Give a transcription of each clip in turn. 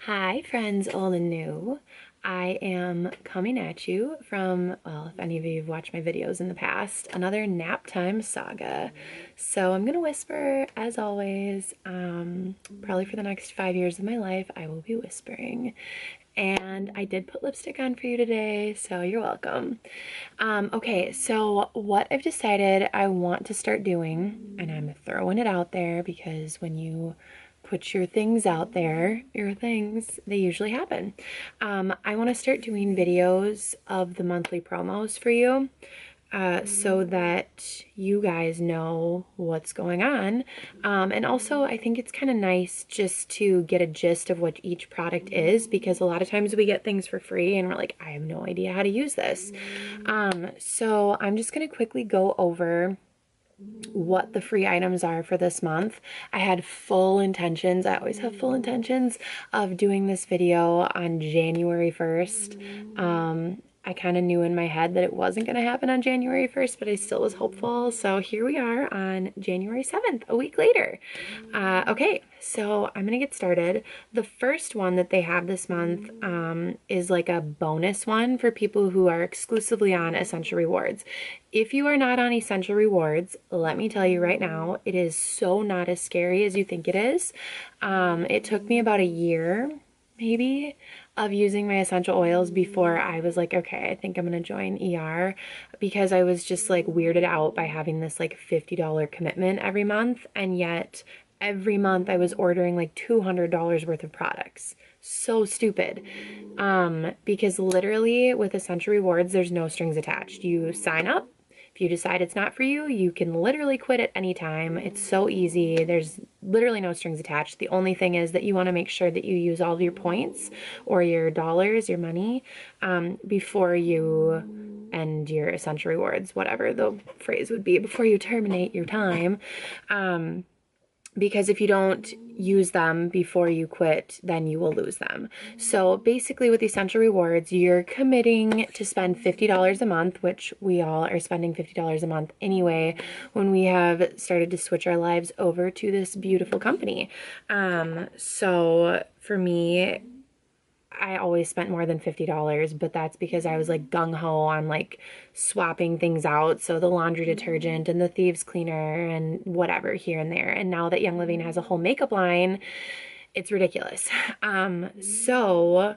Hi friends old and new. I am coming at you from, well, if any of you have watched my videos in the past, another nap time saga. So I'm gonna whisper as always. Probably for the next 5 years of my life I will be whispering. And I did put lipstick on for you today, so you're welcome. Okay, so what I've decided I want to start doing, and I'm throwing it out there because when you put your things out there, your things, they usually happen. I want to start doing videos of the monthly promos for you. So that you guys know what's going on. And also, I think it's kind of nice just to get a gist of what each product is, because a lot of times we get things for free and we're like, I have no idea how to use this. So I'm just going to quickly go over what the free items are for this month. I had full intentions, I always have full intentions of doing this video on January 1st. I kind of knew in my head that it wasn't going to happen on January 1st, but I still was hopeful. So here we are on January 7th, a week later. Okay, so I'm going to get started. The first one that they have this month is like a bonus one for people who are exclusively on Essential Rewards. If you are not on Essential Rewards, let me tell you right now, it is so not as scary as you think it is. It took me about a year, maybe, of using my essential oils before I was like, okay, I think I'm gonna join ER, because I was just like weirded out by having this like $50 commitment every month, and yet every month I was ordering like $200 worth of products. So stupid. Because literally with Essential Rewards, there's no strings attached. You sign up. If you decide it's not for you, you can literally quit at any time. It's so easy. There's literally no strings attached. The only thing is that you want to make sure that you use all of your points or your dollars, your money, before you end your Essential Rewards, whatever the phrase would be, before you terminate your time. Because if you don't use them before you quit, then you will lose them. So basically with Essential Rewards, you're committing to spend $50 a month, which we all are spending $50 a month anyway, when we have started to switch our lives over to this beautiful company. So for me, I always spent more than $50, but that's because I was like gung-ho on like swapping things out. So the laundry detergent and the thieves cleaner and whatever here and there. And now that Young Living has a whole makeup line, it's ridiculous. So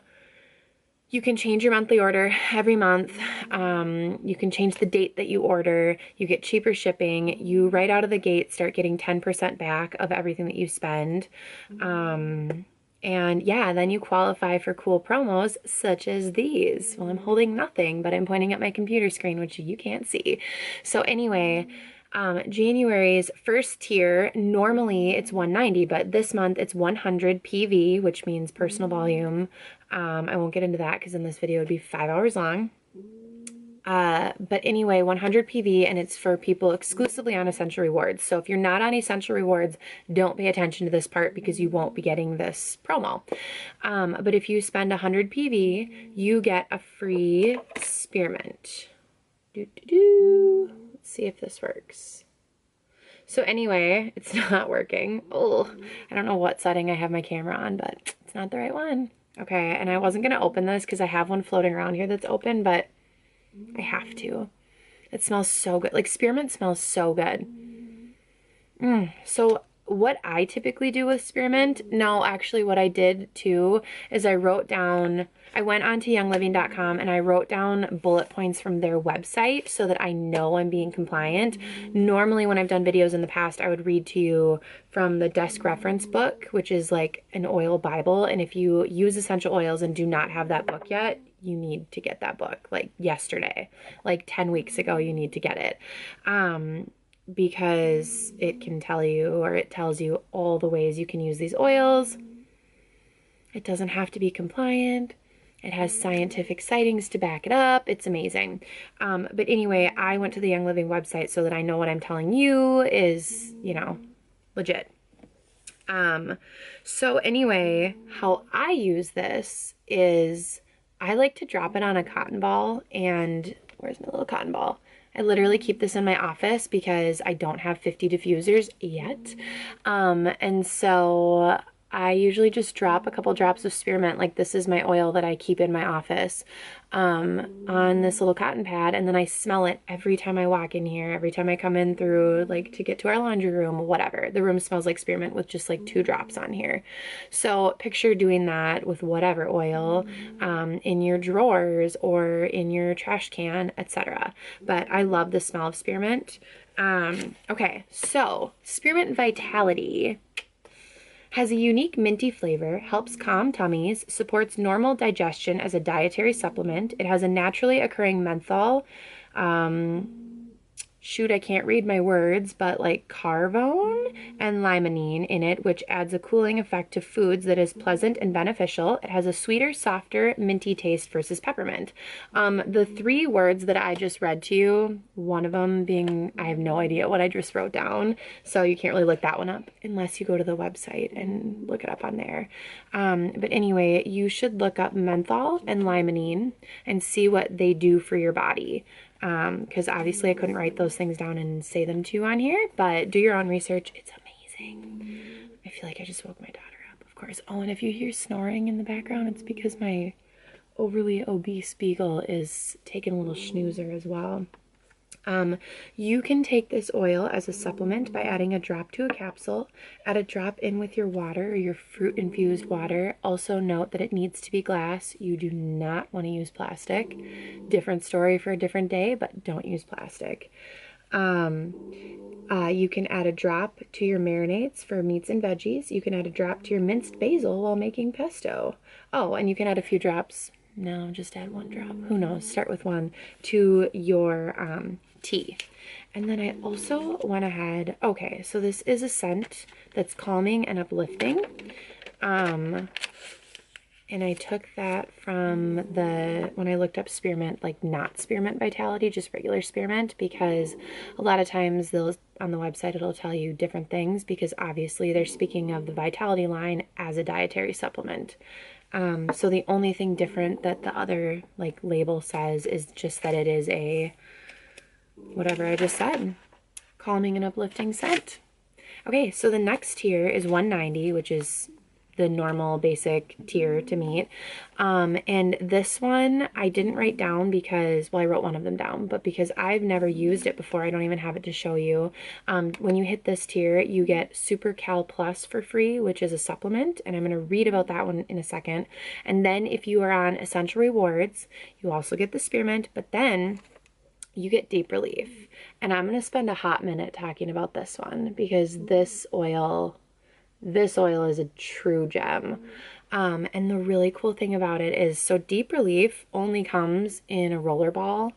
you can change your monthly order every month. You can change the date that you order. You get cheaper shipping. You right out of the gate start getting 10% back of everything that you spend. And yeah, then you qualify for cool promos such as these. Well, I'm holding nothing, but I'm pointing at my computer screen, which you can't see. So anyway, January's first tier, normally it's $190, but this month it's 100 PV, which means personal volume. I won't get into that because in this video it would be 5 hours long. But anyway, 100 PV, and it's for people exclusively on Essential Rewards. So if you're not on Essential Rewards, don't pay attention to this part because you won't be getting this promo. But if you spend 100 PV, you get a free spearmint. Let's see if this works. So anyway, it's not working. Oh, I don't know what setting I have my camera on, but it's not the right one. Okay, and I wasn't gonna open this because I have one floating around here that's open, but I have to. It smells so good. Like spearmint smells so good. So what I typically do with spearmint, no, actually what I did too is I went onto youngliving.com and I wrote down bullet points from their website so that I know I'm being compliant. Normally when I've done videos in the past, I would read to you from the desk reference book, which is like an oil Bible. And if you use essential oils and do not have that book yet, you need to get that book like yesterday, like 10 weeks ago, you need to get it. Because it can tell you, or it tells you all the ways you can use these oils. It doesn't have to be compliant. It has scientific sightings to back it up. It's amazing. But anyway, I went to the Young Living website so that I know what I'm telling you is, you know, legit. So anyway, how I use this is I like to drop it on a cotton ball, and where's my little cotton ball? I literally keep this in my office because I don't have 50 diffusers yet. And so I usually just drop a couple drops of spearmint, like this is my oil that I keep in my office, on this little cotton pad, and then I smell it every time I walk in here, every time I come in through, like, to get to our laundry room, whatever. The room smells like spearmint with just like 2 drops on here. So picture doing that with whatever oil, in your drawers or in your trash can, etc. But I love the smell of spearmint. Okay, so spearmint vitality has a unique minty flavor, helps calm tummies, supports normal digestion as a dietary supplement. It has a naturally occurring menthol, shoot, I can't read my words, but like carvone and limonene in it, which adds a cooling effect to foods that is pleasant and beneficial. It has a sweeter, softer, minty taste versus peppermint. The 3 words that I just read to you, one of them being, I have no idea what I just wrote down, so you can't really look that one up unless you go to the website and look it up on there. But anyway, you should look up menthol and limonene and see what they do for your body. Because obviously I couldn't write those things down and say them to you on here, but do your own research. It's amazing. I feel like I just woke my daughter up, of course. Oh, and if you hear snoring in the background, it's because my overly obese beagle is taking a little snoozer as well. You can take this oil as a supplement by adding a drop to a capsule. Add a drop in with your water or your fruit infused water. Also note that it needs to be glass. You do not want to use plastic. Different story for a different day, but don't use plastic. You can add a drop to your marinades for meats and veggies. You can add a drop to your minced basil while making pesto. Oh, and you can add a few drops. No, just add 1 drop. Who knows? Start with 1 to your tea. And then I also went ahead, okay, so this is a scent that's calming and uplifting. And I took that from when I looked up spearmint, like not spearmint vitality, just regular spearmint, because a lot of times on the website it'll tell you different things, because obviously they're speaking of the vitality line as a dietary supplement. So the only thing different that the other like label says is just that it is a, whatever I just said, calming and uplifting scent. Okay, so the next tier is 190, which is the normal basic tier to meet. And this one I didn't write down because, well, I wrote one of them down, but because I've never used it before, I don't even have it to show you. When you hit this tier, you get Super Cal Plus for free, which is a supplement, and I'm going to read about that one in a second. And then if you are on Essential Rewards, you also get the spearmint, but then you get Deep Relief. And I'm going to spend a hot minute talking about this one because this oil is a true gem. And the really cool thing about it is, so Deep Relief only comes in a roller ball.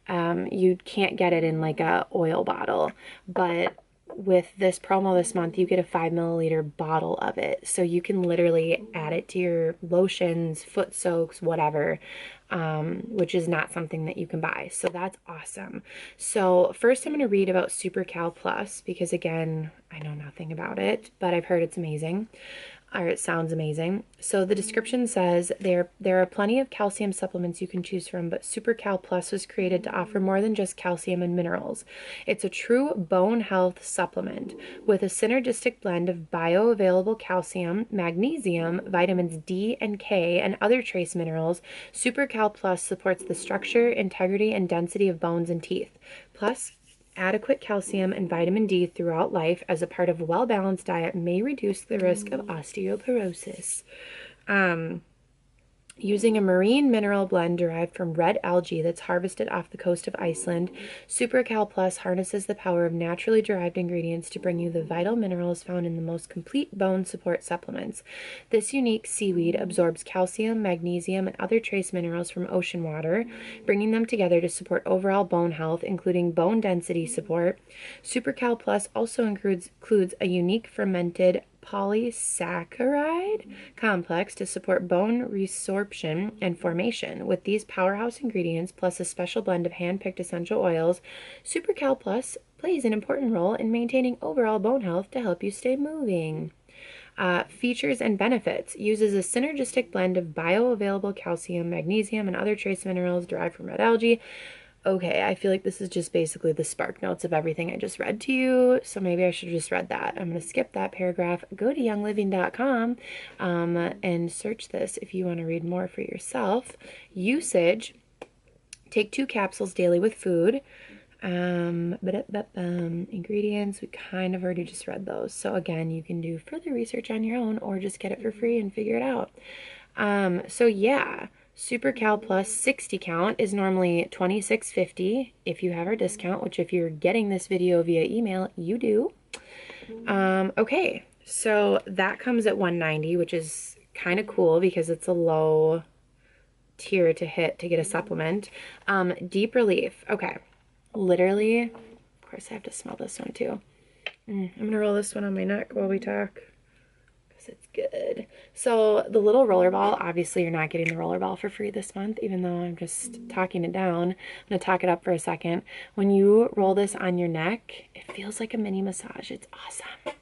You can't get it in like a oil bottle, but with this promo this month, you get a 5 milliliter bottle of it. So you can literally add it to your lotions, foot soaks, whatever, which is not something that you can buy. So that's awesome. So first I'm going to read about Super Cal Plus because, again, I know nothing about it, but I've heard it's amazing. Or it sounds amazing. So the description says there are plenty of calcium supplements you can choose from, but Super Cal Plus was created to offer more than just calcium and minerals. It's a true bone health supplement with a synergistic blend of bioavailable calcium, magnesium, vitamins D and K, and other trace minerals. Super Cal Plus supports the structure, integrity, and density of bones and teeth. Plus, adequate calcium and vitamin D throughout life as a part of a well-balanced diet may reduce the risk of osteoporosis. Using a marine mineral blend derived from red algae that's harvested off the coast of Iceland, Super Cal Plus harnesses the power of naturally derived ingredients to bring you the vital minerals found in the most complete bone support supplements. This unique seaweed absorbs calcium, magnesium, and other trace minerals from ocean water, bringing them together to support overall bone health, including bone density support. Super Cal Plus also includes a unique fermented polysaccharide complex to support bone resorption and formation. With these powerhouse ingredients, plus a special blend of hand-picked essential oils, Super Cal Plus plays an important role in maintaining overall bone health to help you stay moving. Features and benefits. Uses a synergistic blend of bioavailable calcium, magnesium, and other trace minerals derived from red algae. Okay, I feel like this is just basically the spark notes of everything I just read to you, so maybe I should have just read that. I'm going to skip that paragraph, go to youngliving.com, and search this if you want to read more for yourself. Usage: take 2 capsules daily with food. Ingredients, we kind of already just read those. So again, you can do further research on your own or just get it for free and figure it out. So yeah, Super Cal Plus 60 count is normally $26.50 if you have our discount, which if you're getting this video via email, you do. Okay, so that comes at $190, which is kind of cool because it's a low tier to hit to get a supplement. Deep Relief. Okay, literally, of course I have to smell this one too. I'm gonna roll this one on my neck while we talk. It's good. So the little roller ball, obviously you're not getting the roller ball for free this month, even though I'm just talking it down. I'm going to talk it up for a second. When you roll this on your neck, it feels like a mini massage. It's awesome.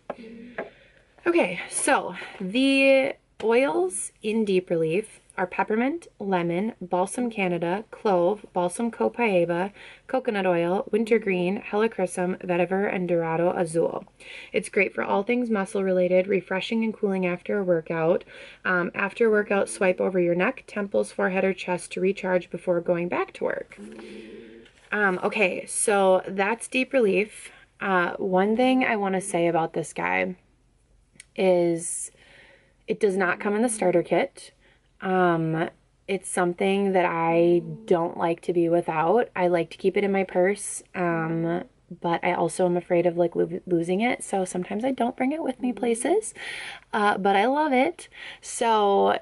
Okay, so the oils in Deep Relief are peppermint, lemon, balsam Canada, clove, balsam copaiba, coconut oil, wintergreen, helichrysum, vetiver, and dorado azul. It's great for all things muscle related, refreshing and cooling after a workout. After a workout, swipe over your neck, temples, forehead, or chest to recharge before going back to work. Okay, so that's Deep Relief. One thing I want to say about this guy is it does not come in the starter kit. It's something that I don't like to be without. I like to keep it in my purse, but I also am afraid of like losing it. So sometimes I don't bring it with me places, but I love it. So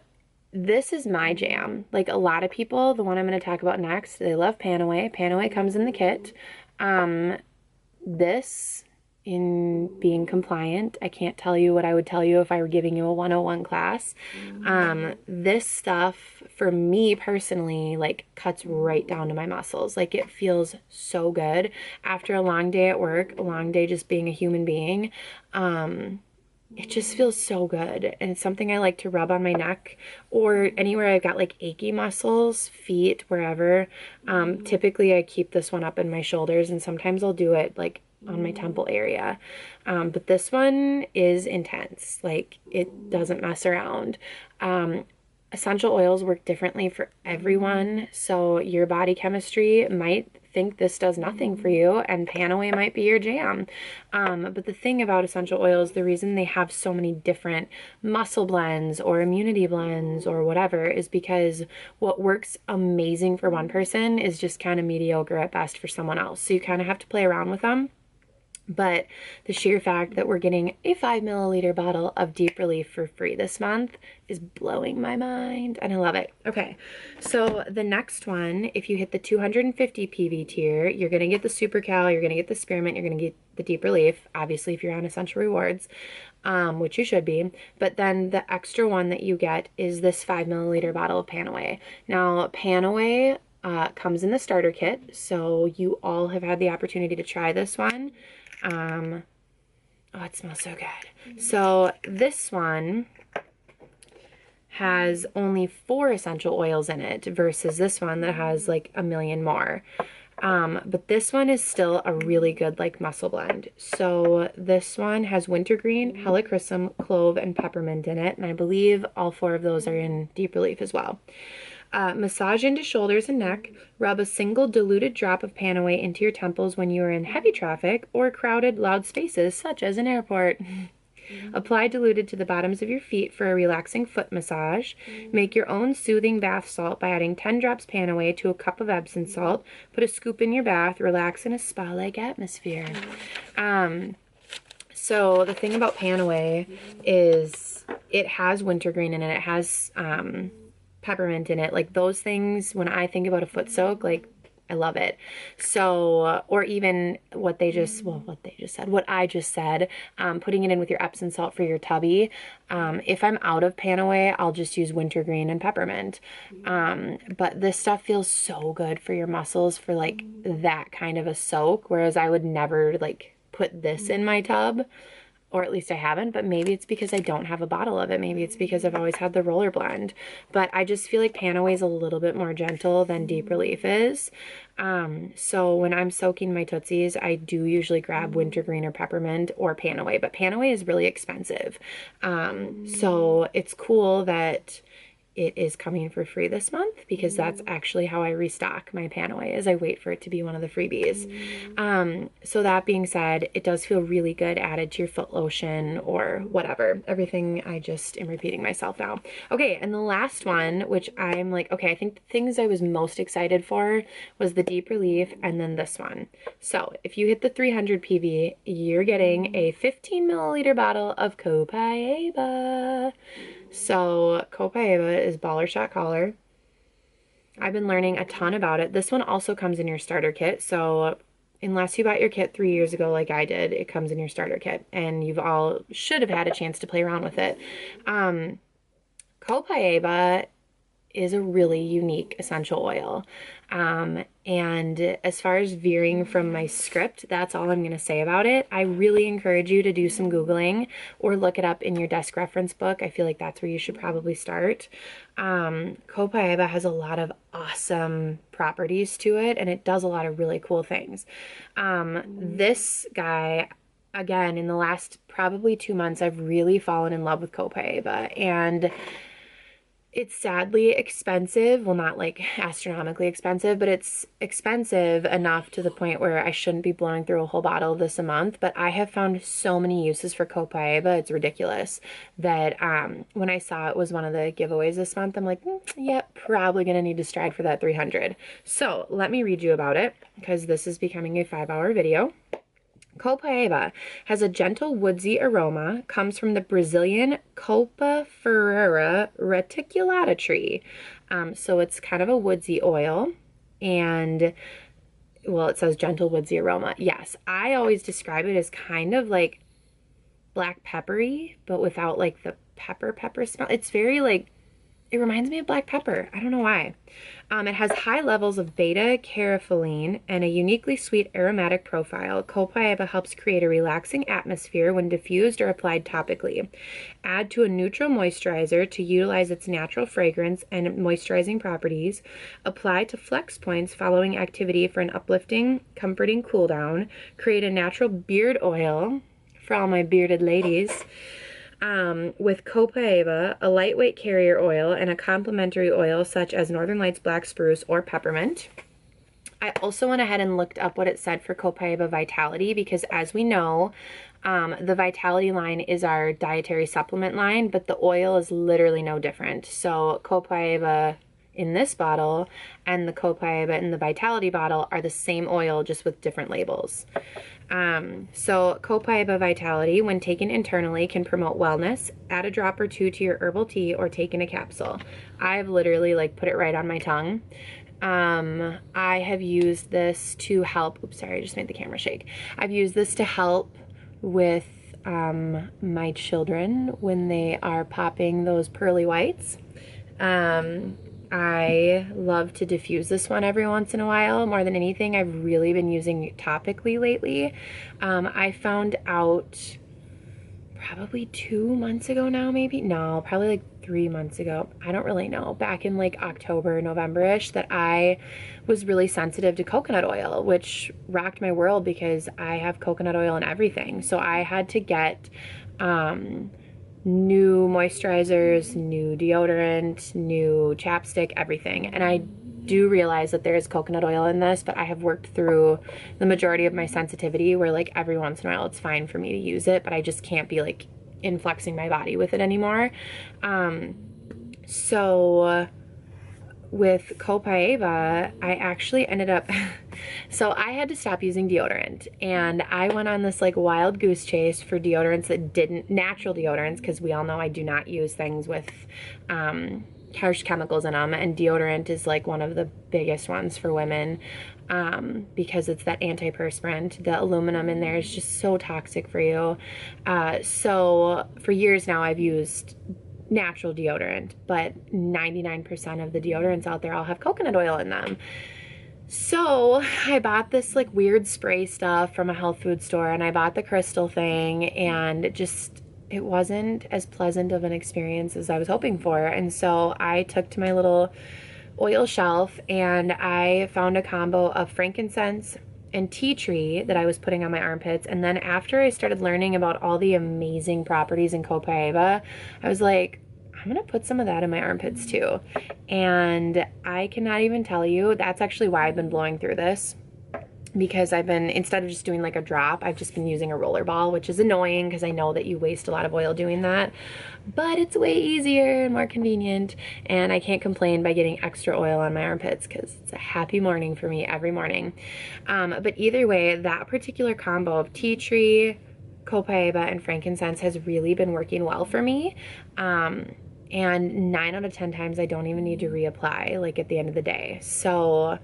this is my jam. Like a lot of people, the one I'm going to talk about next, they love Panaway. Panaway comes in the kit. This, in being compliant, I can't tell you what I would tell you if I were giving you a 101 class. This stuff, for me personally, like cuts right down to my muscles. Like it feels so good after a long day at work, a long day just being a human being. It just feels so good, and it's something I like to rub on my neck or anywhere I've got like achy muscles, feet, wherever. Typically I keep this one up in my shoulders, and sometimes I'll do it like on my temple area. But this one is intense. Like it doesn't mess around. Essential oils work differently for everyone, so your body chemistry might think this does nothing for you, and Panaway might be your jam. But the thing about essential oils, the reason they have so many different muscle blends or immunity blends or whatever is because what works amazing for one person is just kind of mediocre at best for someone else. So you kind of have to play around with them. But the sheer fact that we're getting a 5 milliliter bottle of Deep Relief for free this month is blowing my mind, and I love it. Okay, so the next one, if you hit the 250 PV tier, you're gonna get the Super Cal, you're gonna get the Spearmint, you're gonna get the Deep Relief, obviously if you're on Essential Rewards, which you should be. But then the extra one that you get is this 5 milliliter bottle of Panaway. Now, Panaway comes in the starter kit, so you all have had the opportunity to try this one. Oh, it smells so good. So this one has only 4 essential oils in it versus this one that has like a million more. But this one is still a really good like muscle blend. So this one has wintergreen, helichrysum, clove, and peppermint in it, and I believe all 4 of those are in Deep Relief as well. Massage into shoulders and neck. Rub a single diluted drop of Panaway into your temples when you are in heavy traffic or crowded, loud spaces, such as an airport. Apply diluted to the bottoms of your feet for a relaxing foot massage. Make your own soothing bath salt by adding 10 drops Panaway to a cup of Epsom salt. Put a scoop in your bath. Relax in a spa-like atmosphere. So the thing about Panaway is it has wintergreen in it. It has peppermint in it. Like those things, when I think about a foot soak, like I love it. So, or even what I just said, putting it in with your Epsom salt for your tubby. If I'm out of Panaway, I'll just use wintergreen and peppermint. But this stuff feels so good for your muscles for like that kind of a soak, whereas I would never like put this in my tub. or at least I haven't, but maybe it's because I don't have a bottle of it. Maybe it's because I've always had the roller blend. But I just feel like Panaway is a little bit more gentle than Deep Relief is. So when I'm soaking my Tootsies, I do usually grab wintergreen or peppermint or Panaway, but Panaway is really expensive. So it's cool that it is coming for free this month, because that's actually how I restock my Panaway, is I wait for it to be one of the freebies. So that being said, it does feel really good added to your foot lotion or whatever. Everything, I just am repeating myself now. Okay, and the last one, which I'm like, okay, I think the things I was most excited for was the Deep Relief and then this one. So if you hit the 300 PV, you're getting a 15 milliliter bottle of Copaiba. So Copaiba is Baller Shot Collar. I've been learning a ton about it. This one also comes in your starter kit. So unless you bought your kit 3 years ago like I did, it comes in your starter kit. And you've all should have had a chance to play around with it. Copaiba is a really unique essential oil. And as far as veering from my script, that's all I'm going to say about it. I really encourage you to do some Googling or look it up in your desk reference book. I feel like that's where you should probably start. Copaiba has a lot of awesome properties to it, and it does a lot of really cool things. This guy, again, in the last probably 2 months, I've really fallen in love with Copaiba, and it's sadly expensive. Well, not like astronomically expensive, but it's expensive enough to the point where I shouldn't be blowing through a whole bottle of this a month. But I have found so many uses for Copaiba, it's ridiculous, that when I saw it was one of the giveaways this month, I'm like, yep, probably gonna need to stride for that 300. So let me read you about it, because this is becoming a 5-hour video. Copaiba has a gentle woodsy aroma, comes from the Brazilian Copa Ferreira reticulata tree. So it's kind of a woodsy oil, and well, it says gentle woodsy aroma. Yes, I always describe it as kind of like black peppery, but without like the pepper smell. It's very like, it reminds me of black pepper. I don't know why. It has high levels of beta-carotene and a uniquely sweet aromatic profile. Copaiba helps create a relaxing atmosphere when diffused or applied topically. Add to a neutral moisturizer to utilize its natural fragrance and moisturizing properties. Apply to flex points following activity for an uplifting, comforting cool down. Create a natural beard oil for all my bearded ladies. With Copaiba, a lightweight carrier oil, and a complementary oil such as Northern Lights Black Spruce or Peppermint. I also went ahead and looked up what it said for Copaiba Vitality, because as we know, the Vitality line is our dietary supplement line, but the oil is literally no different. So Copaiba in this bottle and the Copaiba in the Vitality bottle are the same oil, just with different labels. So Copaiba Vitality, when taken internally, can promote wellness. Add a drop or two to your herbal tea or take in a capsule. I've literally like put it right on my tongue. I have used this to help, oops, sorry, I just made the camera shake. I've used this to help with my children when they are popping those pearly whites. I love to diffuse this one every once in a while. More than anything, I've really been using it topically lately. I found out probably 2 months ago now, maybe? No, probably like 3 months ago. I don't really know. Back in like October, November-ish, that I was really sensitive to coconut oil, which rocked my world because I have coconut oil in everything. So I had to get new moisturizers, new deodorant, new chapstick, everything. And I do realize that there is coconut oil in this, but I have worked through the majority of my sensitivity where like every once in a while it's fine for me to use it, but I just can't be like influxing my body with it anymore. So with Copaiba, I actually ended up, so I had to stop using deodorant, and I went on this like wild goose chase for deodorants that didn't, natural deodorants, because we all know I do not use things with harsh chemicals in them, and deodorant is like one of the biggest ones for women because it's that antiperspirant. The aluminum in there is just so toxic for you. So for years now I've used natural deodorant, but 99% of the deodorants out there all have coconut oil in them. So I bought this like weird spray stuff from a health food store, and I bought the crystal thing, and it wasn't as pleasant of an experience as I was hoping for. And so I took to my little oil shelf and I found a combo of frankincense and tea tree that I was putting on my armpits. And then after I started learning about all the amazing properties in copaiba, I was like, I'm gonna put some of that in my armpits too. And I cannot even tell you, that's actually why I've been blowing through this, because I've been, instead of just doing like a drop, I've just been using a roller ball, which is annoying because I know that you waste a lot of oil doing that, but it's way easier and more convenient, and I can't complain by getting extra oil on my armpits because it's a happy morning for me every morning. But either way, that particular combo of tea tree, copaiba, and frankincense has really been working well for me. And 9 out of 10 times I don't even need to reapply like at the end of the day. So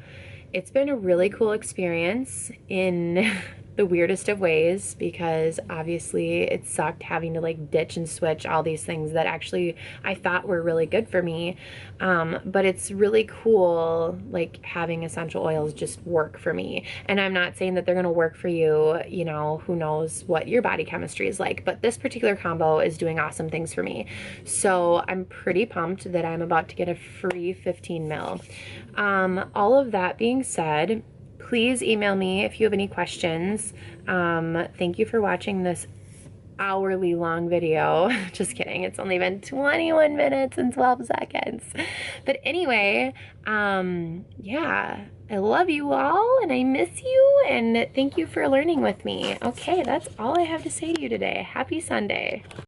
it's been a really cool experience in the weirdest of ways, because obviously it sucked having to like ditch and switch all these things that actually I thought were really good for me. But it's really cool like having essential oils just work for me. And I'm not saying that they're gonna work for you, you know, who knows what your body chemistry is like, but this particular combo is doing awesome things for me. So I'm pretty pumped that I'm about to get a free 15 mil. All of that being said, please email me if you have any questions. Thank you for watching this hourly long video. Just kidding, it's only been 21 minutes and 12 seconds. But anyway, yeah, I love you all and I miss you, and thank you for learning with me. Okay, that's all I have to say to you today. Happy Sunday.